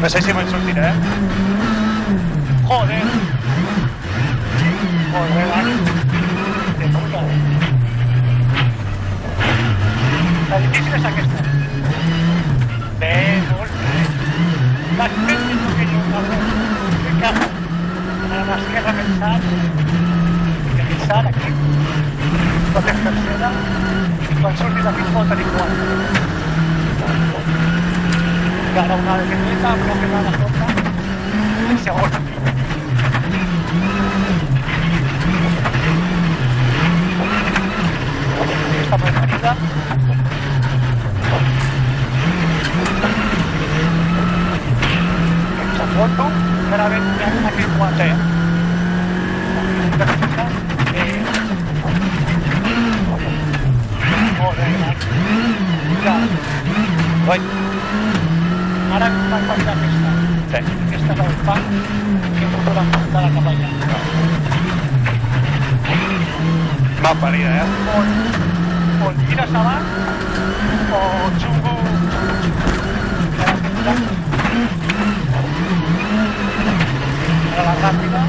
No sé si me'n sortiré, Joder. Joder, Dani. De puta. La difícil és aquesta. Bé, molt bé. La gent que jo que casa. A l'esquerra pensant. Que pensant aquí. Pot ser tercera. I quan surtis d'aquí pot tenir quart. I ara una de dreta, una que va a la sota. I segona. Aquesta preferida. Aquesta foto. Ara ven aquest quart. Oi. Ara vaig passar aquesta. Sí. Aquesta és la del fang que no la portada cap allà. Mal parida, O tires avant o xungo. Ara la ràpida.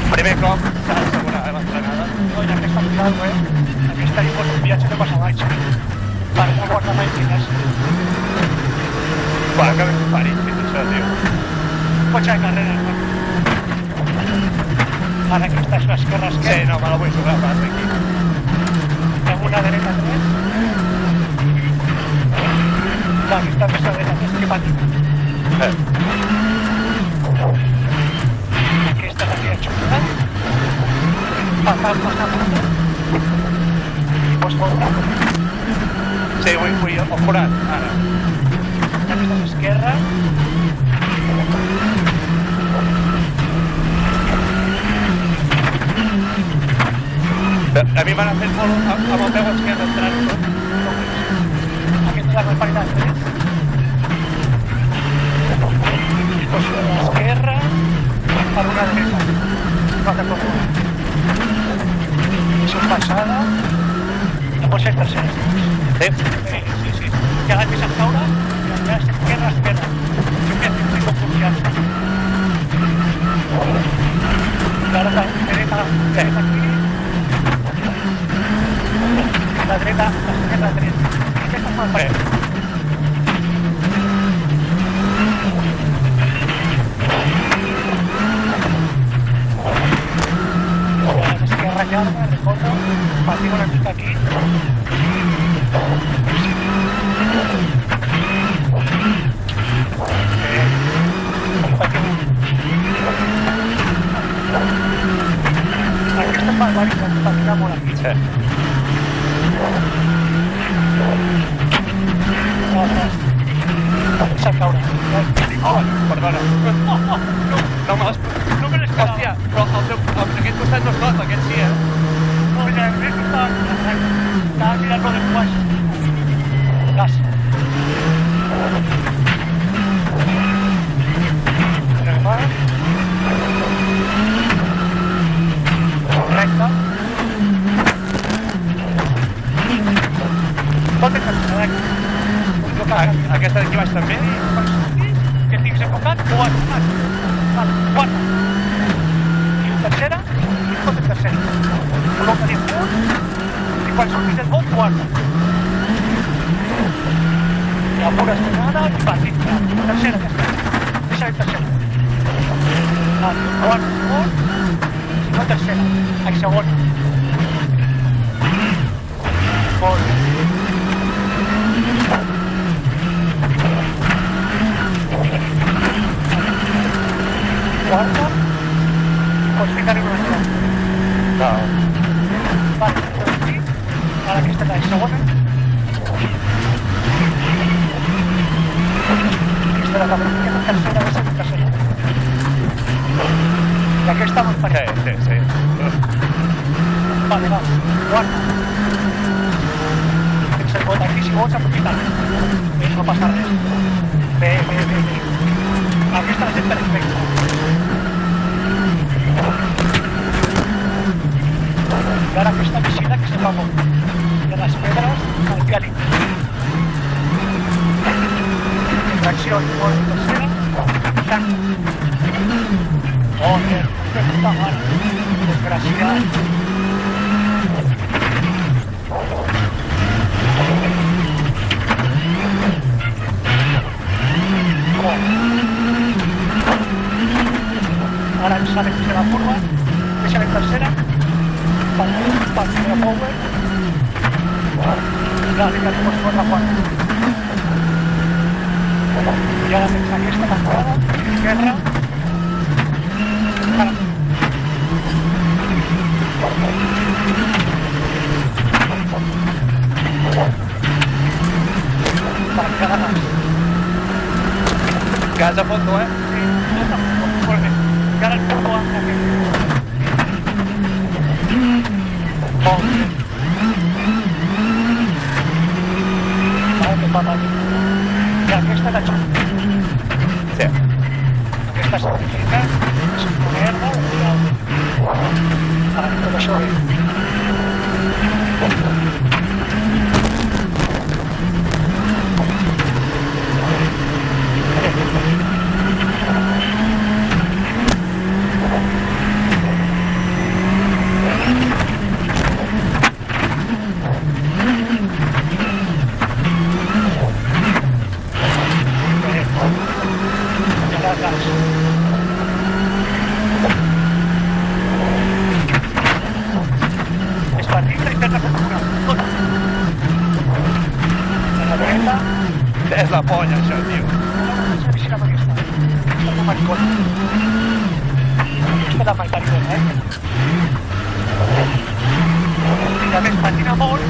Primer cop s'ha d'assegurar l'entrenada. No, i aquesta final, aquesta li posa un viatge de passar baix. Per no guardar mai fines. Bueno, que ben parit fins això, tio. Cotxe de carrera, no? Ara aquesta és l'esquerra. Sí, no, me la vull jugar pas aquí. Amb una dreta 3. Clar, aquesta més a dreta 3 que patit. Aquesta és aquí a xuta. Passant. I pots fotre. Sí, vull el forat, ara. Aquesta és esquerra. A mi m'han fet molt amb el peu esquerre entrant tot. Aquesta és la resparitat 3. Pots fer l'esquerra per una dreta. Falta com una. Això és passada. No pot ser tercera. Sí. I ara et deixes caure i allà és esquerra. Sempre estic com confiança. I ara la dreta aquí. La dreta, l'esquerra 3. Aquesta és mal parida. L'esquerra llarga, recordo, patim una mica aquí. Aquesta és barbàrica, patina molt aquí. Sí. Deixa caure. Oh, perdona. No me l'has... No me l'esperava. Hòstia, però aquest costat no es nota, aquest sí, No, ja he vist que estava mirant-lo de baix. Gas. Recte. Tot és recte. Aquesta d'aquí baix també? Que estiguis enfocat, quart. I tercera, i tot és tercera. Col·loca-li en punt, i quan sortis del bon, quart. La pura estirada i partit. Tercera, deixa de tercera. Quart, segon, si no tercera, aquí segon. Molt bé. Quarta, pots ficar-hi una altra. No. Vale, doncs sí. Ara aquesta és la segona. Aquesta és la tercera, és la tercera. I aquesta molt parida. Sí. Vale, va, quarta. Tens el vot aquí, si vols, aprofita't. No passa res. Bé. Aquesta la gent perfecta. I ara aquesta piscina que se fa molt. I a les hostia limpia. Tracción por tercera. Tac. Joder, qué puta madre. Desgraciado. Ahora sale de la curva, que sale en tercera, para primera power, la liga tenemos por la cuarta. Y ahora me saqué esta pasada, izquierda, para que haga Gas a fondo, Sí, no tampoco, por bien. Y ahora el punto A también. Joder. Vale, que pata aquí. I aquesta la xoc. Sí. Aquesta certifica, és una merda, ara tot això bé. Es partible interna proporcional. Tota. En la dreta. És la polla, això, tio. No sé si la aquesta. Està com maricona. Aquesta la maricona, I a més patina molt,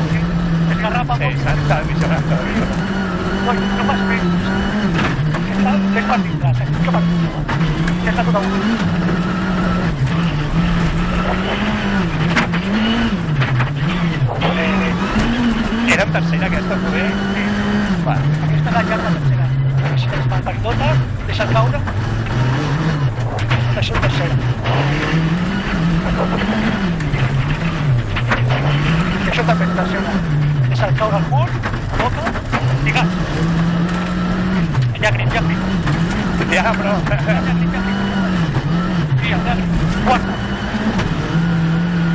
es garrapa Sí, molt. s'ha missionat. No fas bé. Està més partible, saps que partible. Ja està tota una. Era en tercera aquesta, poder? Sí. Va. Aquesta és la llarga tercera. Així és la paridota, deixa caure. Això és tercera. I això també és tercera. Deixa caure el mur, boca i gas. Ja grip. Ja, però... I el negre. Quarta.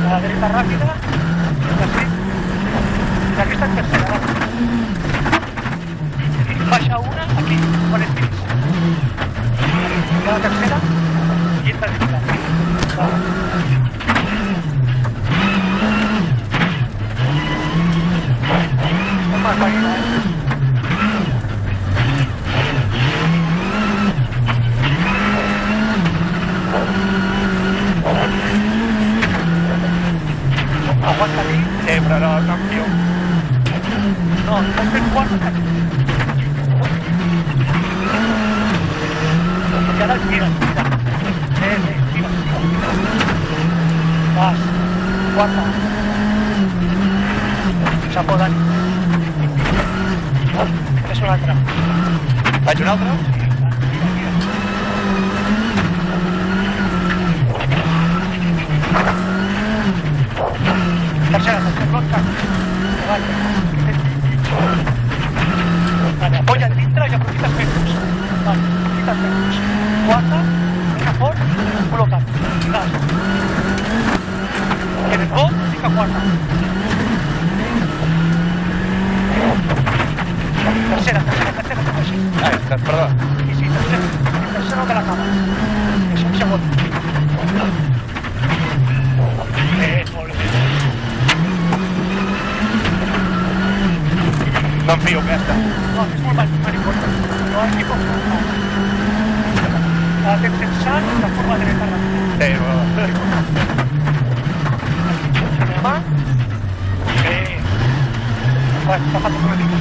A la dreta ràpida. I aquesta és tercera. I baixa una aquí, quan et tiris. I la tercera i entra dreta. No m'has vaina, Aguanta aquí. Sí, però no em fio. No, has fet quarta. I ara tira. Tira. Vas. Quarta. S'ha Dani. És una altra. Faig una altra? Tercera, bloca. Vale, apoya dintre i aprofites metres. Vale, aprofites metres. Quarta, una fort, col·loca't. Gas. I en el bot, fica quarta. Tercera. Perdó. I sí, tercera no te l'acabes. És un segon. Molt bé. No em fio, aquesta. No, és molt maricona. No, aquí com la tens censant de forma dreta ràpida. Sí, però... Cinema. T'ha faltat una mica.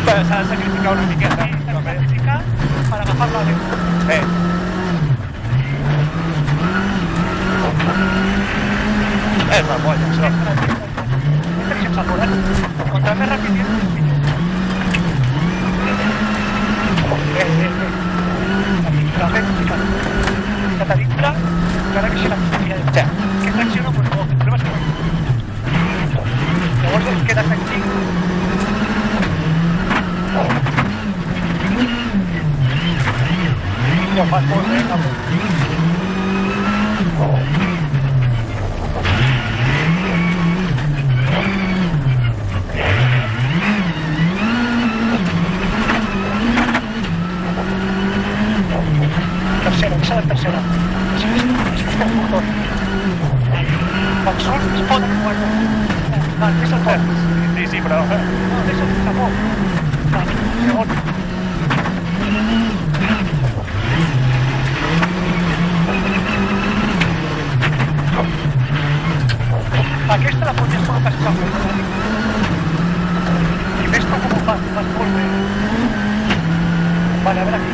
S'ha de sacrificar una miqueta. Sí, s'ha de sacrificar per agafar-la bé. Sí. És la polla, això. Entra sense poder. Contra més ràpid és millor. La fem, fica't a dintre, i ara que si la ficaria de Ja. que tracciona, pues no, el problema és que no. Llavors queda't aquí, Els surts es poden guanyar. Va, és el cop. Sí, però... No, deixa'm el sabó. Va, segon. Aquesta la podies col·locar sense problema. I més com ho fas molt bé. Vale, a veure aquí.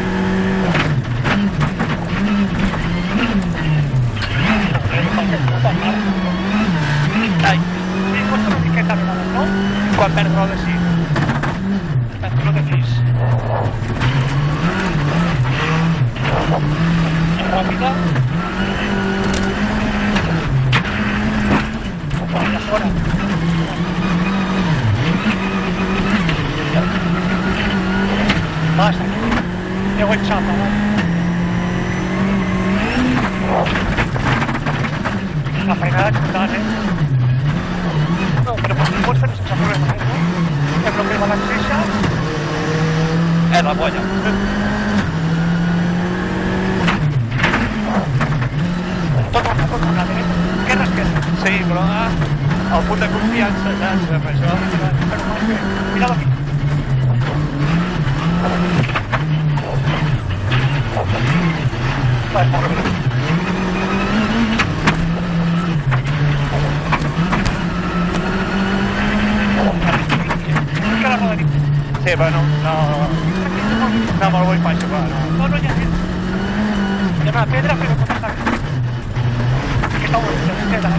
Ai, Sí, costa una miqueta a vegades, no? quan perd roda sí. No te fiïs. Ràpida. Allà fora. Basta. Ja ho he xapa, va. La feinada total, No, però pots fer-ho sense problema, no? Fem el que va l'acceixa. La polla. Tot una, esquerra. Sí, però el punt de confiança, saps, amb això. Però mai bé. Mira-lo aquí. Va, molt bé. Fica la roda aquí. Sí, però no me'l vull pas jugar, no. No, ja és. Hi ha una pedra, però pot estar aquí. Aquesta ho és, la tercera.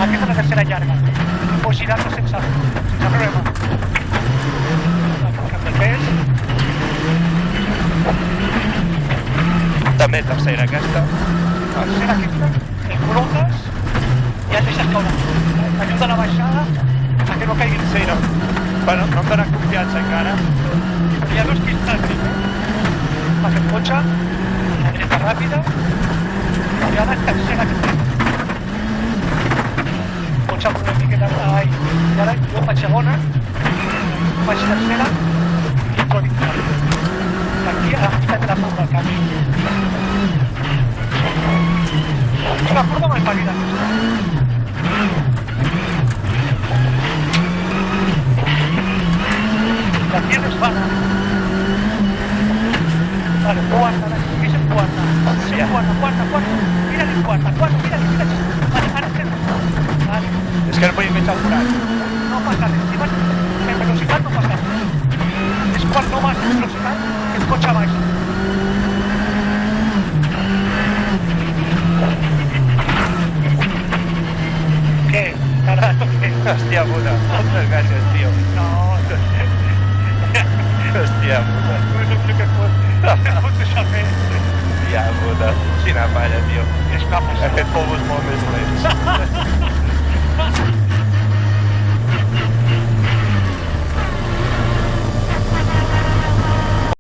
Aquesta és la tercera llarga. Pots girar-la sense problema. Cap de pes. També tercera aquesta. Tercera aquesta. El col·loques i el deixes caure. T'ajuda a la baixada a que no caigui. Sí, no. Bueno, no em dóna confiança encara. Ja no és que està el crim, Fas el cotxe, la dreta ràpida, i ara és tercera que té. Cotxe amb una miqueta... Ai, i ara jo faig segona, faig tercera i entro dintre. Aquí a la meitat de la curva del camí. És una curva molt pàl·lida. La tierra es vana. Vale, quarta, que és el quarta. Sí, quarta. Mira-li quarta, mira-li. Vale, ara estem. Vale. És que no podíem menjar el forat. No passa res, si vas en velocitat no passa res. És quan no vas en velocitat que el cotxe baixa. Què? Carat, què? Hòstia puta, moltes gràcies, tio. No, Hòstia puta. no és el que pot deixar fer. Hòstia puta. Quina palla, tio. És una He fet polvos molt més dolents.